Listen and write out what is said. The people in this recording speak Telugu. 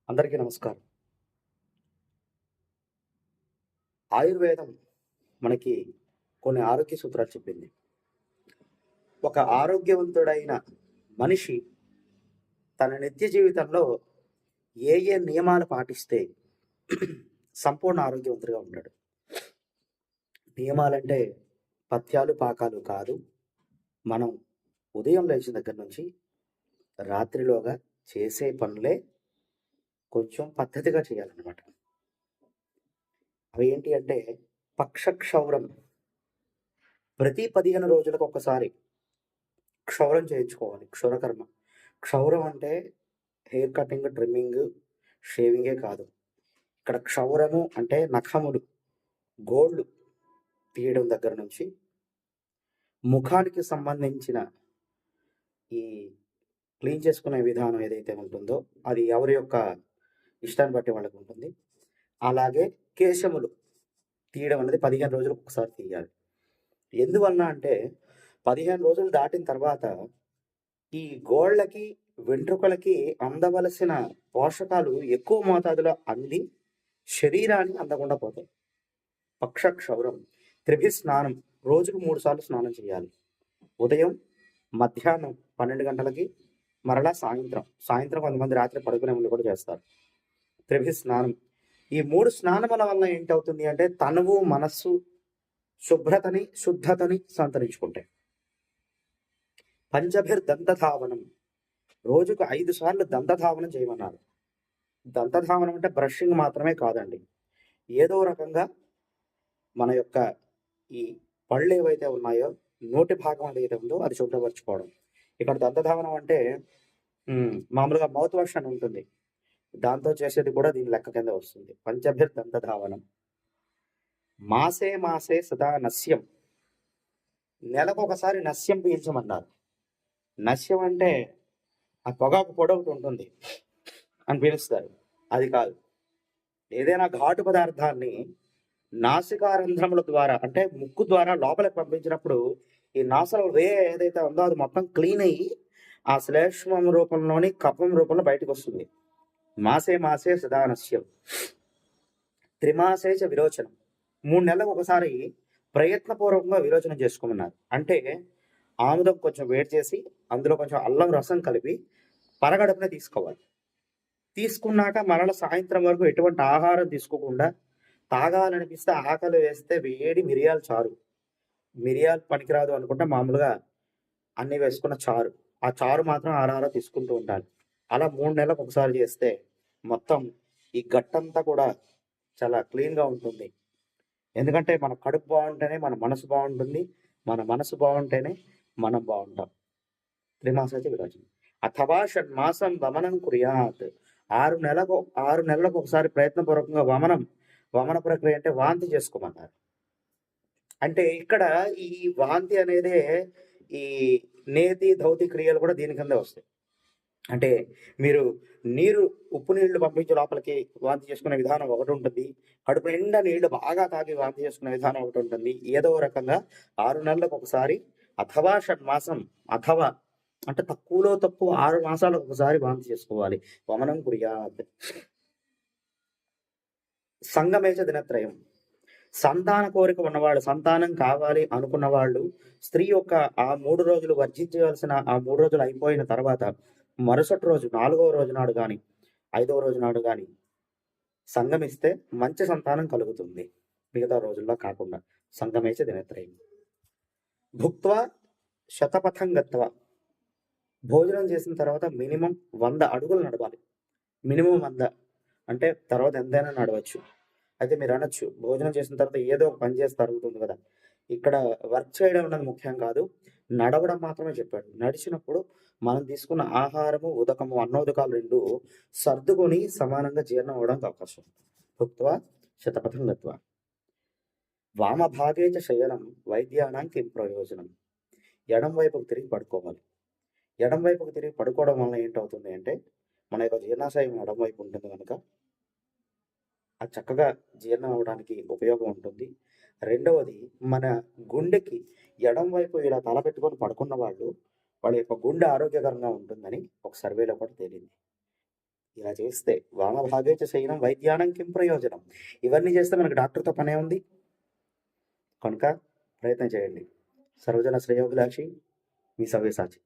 అందరికీ నమస్కారం. ఆయుర్వేదం మనకి కొన్ని ఆరోగ్య సూత్రాలు చెప్పింది. ఒక ఆరోగ్యవంతుడైన మనిషి తన నిత్య జీవితంలో ఏ ఏ నియమాలు పాటిస్తే సంపూర్ణ ఆరోగ్యవంతుడిగా ఉంటాడు. నియమాలంటే పథ్యాలు, పాకాలు కాదు. మనం ఉదయం లేచిన దగ్గర నుంచి రాత్రిలోగా చేసే పనులే కొంచెం పద్ధతిగా చేయాలన్నమాట. అవి ఏంటి అంటే పక్షక్షౌరం. ప్రతి 15 రోజులకు ఒకసారి క్షౌరం చేయించుకోవాలి. క్షురకర్మ. క్షౌరం అంటే హెయిర్ కటింగ్, ట్రిమ్మింగ్, షేవింగే కాదు. ఇక్కడ క్షౌరము అంటే నఖములు, గోళ్ళు తీయడం దగ్గర నుంచి ముఖానికి సంబంధించిన ఈ క్లీన్ చేసుకునే విధానం ఏదైతే ఉంటుందో అది ఎవరి యొక్క ఇష్టాన్ని బట్టి వాళ్ళకి ఉంటుంది. అలాగే కేశములు తీయడం అనేది 15 రోజులకు ఒకసారి తీయాలి. ఎందువలన అంటే 15 రోజులు దాటిన తర్వాత ఈ గోళ్ళకి, వెంట్రుకలకి అందవలసిన పోషకాలు ఎక్కువ మోతాదులో అంది శరీరానికి అందకుండా పోతాయి. పక్షక్షౌరం. త్రిభిస్నానం. రోజుకు 3 సార్లు స్నానం చేయాలి. ఉదయం, మధ్యాహ్నం 12 గంటలకి, మరలా సాయంత్రం కొంతమంది రాత్రి పడుకునే ముందు కూడా చేస్తారు. త్రిభిస్నానం. ఈ 3 స్నానముల వల్ల ఏంటవుతుంది అంటే తనువు, మనస్సు శుభ్రతని, శుద్ధతని సంతరించుకుంటాయి. పంచభిర్దంతధావనం. రోజుకు 5 సార్లు దంతధావనం చేయమన్నారు. దంతధావనం అంటే బ్రషింగ్ మాత్రమే కాదండి. ఏదో రకంగా మన యొక్క ఈ పళ్ళు ఏవైతే ఉన్నాయో, నోటి భాగం ఏదైతే ఉందో అది శుభ్రపరచుకోవడం. ఇక్కడ దంతధావనం అంటే మామూలుగా మౌత్ వాష్ అని ఉంటుంది. దాంతో చేసేది కూడా దీని లెక్క కింద వస్తుంది. పంచభిర్దంతధావనం. మాసే మాసే సదా నస్యం. నెలకు ఒకసారి నస్యం పీల్చమన్నారు. నస్యం అంటే ఆ పొగాకు పొడి ఒకటి ఉంటుంది అని పిలుస్తారు. అది కాదు. ఏదైనా ఘాటు పదార్థాన్ని నాసికారంధ్రముల ద్వారా అంటే ముక్కు ద్వారా లోపలికి పంపించినప్పుడు ఈ నాసల వే ఏదైతే ఉందో అది మొత్తం క్లీన్ అయ్యి ఆ శ్లేష్మం రూపంలోని కఫం రూపంలో బయటకు వస్తుంది. మాసే మాసే సదానస్యం. త్రిమాసేచ విరోచనం. 3 నెలలకు ఒకసారి ప్రయత్నపూర్వకంగా విరోచనం చేసుకోమన్నారు. అంటే ఆముదం కొంచెం వేడి చేసి అందులో కొంచెం అల్లం రసం కలిపి పరగడుపునే తీసుకోవాలి. తీసుకున్నాక మరల సాయంత్రం వరకు ఎటువంటి ఆహారం తీసుకోకుండా తాగాలనిపిస్తే ఆకలి వేస్తే వేడి మిరియాల చారు. మిరియాలు పనికిరాదు అనుకుంటే మామూలుగా అన్ని వేసుకున్న చారు. ఆ చారు మాత్రం ఆరారా తీసుకుంటూ ఉండాలి. అలా 3 నెలలకు ఒకసారి చేస్తే మొత్తం ఈ గట్టంతా కూడా చాలా క్లీన్గా ఉంటుంది. ఎందుకంటే మన కడుపు బాగుంటేనే మన మనసు బాగుంటుంది. మన మనసు బాగుంటేనే మనం బాగుంటాం. త్రిమాసాచ విరోచనం. అథవా షణ్మాసం వమనం కుర్యాత్. 6 నెలలకు ఒకసారి ప్రయత్నపూర్వకంగా వమన ప్రక్రియ అంటే వాంతి చేసుకోమన్నారు. అంటే ఇక్కడ ఈ వాంతి అనేదే ఈ నేతి, ధౌతి క్రియలు కూడా దీని కింద వస్తాయి. అంటే మీరు ఉప్పు నీళ్లు పంపించే లోపలికి వాంతి చేసుకునే విధానం ఒకటి ఉంటుంది. కడుపు నిండా నీళ్లు బాగా తాగి వాంతి చేసుకునే విధానం ఒకటి ఉంటుంది. ఏదో రకంగా 6 నెలలకు ఒకసారి అథవా షణ్మాసం, అథవా అంటే తక్కువలో తక్కువ 6 మాసాలకు ఒకసారి వాంతి చేసుకోవాలి. వమనం కుర్యాత్. సంగమేచ దినత్రయం. సంతాన కోరిక ఉన్నవాళ్ళు, సంతానం కావాలి అనుకున్న వాళ్ళు స్త్రీ యొక్క ఆ 3 రోజులు వర్జించవలసిన ఆ 3 రోజులు అయిపోయిన తర్వాత మరుసటి రోజు 4వ రోజు నాడు కానీ 5వ రోజు నాడు కానీ సంగమిస్తే మంచి సంతానం కలుగుతుంది. మిగతా రోజుల్లో కాకుండా. సంగమేచ దినత్రయం. భుక్త్వా శతపథం గత్వా. భోజనం చేసిన తర్వాత మినిమం 100 అడుగులు నడవాలి. మినిమం 100 అంటే తర్వాత ఎంతైనా నడవచ్చు. అయితే మీరు అనొచ్చు, భోజనం చేసిన తర్వాత ఏదో ఒక పని చేస్తే అరుగుతుంది కదా. ఇక్కడ వర్క్ చేయడం అన్నది ముఖ్యం కాదు, నడవడం మాత్రమే చెప్పాడు. నడిచినప్పుడు మనం తీసుకున్న ఆహారము, ఉదకము, అన్నోదకాలు 2 సర్దుకొని సమానంగా జీర్ణం అవడానికి అవకాశం. భుక్త్వా శతపథం గత్వా. వామభాగే చ శయనం వైద్యానాం కిం ప్రయోజనం. ఎడం వైపుకు తిరిగి పడుకోవాలి. ఎడం వైపుకు తిరిగి పడుకోవడం వల్ల ఏంటవుతుంది అంటే మన యొక్క జీర్ణాశయం ఎడం వైపు ఉంటుంది కనుక అది చక్కగా జీర్ణం అవడానికి ఉపయోగం ఉంటుంది. రెండవది, మన గుండెకి ఎడం వైపు ఇలా తల పెట్టుకొని పడుకున్న వాళ్ళ యొక్క గుండె ఆరోగ్యకరంగా ఉంటుందని ఒక సర్వేలో కూడా తేలింది. ఇలా చేస్తే వామభాగే చ శయనం వైద్యానం కిం ప్రయోజనం. ఇవన్నీ చేస్తే మనకు డాక్టర్‌తో పనే ఉంది. కనుక ప్రయత్నం చేయండి. సర్వజన శ్రేయోభిలాషి మీ సవ్యసాచి.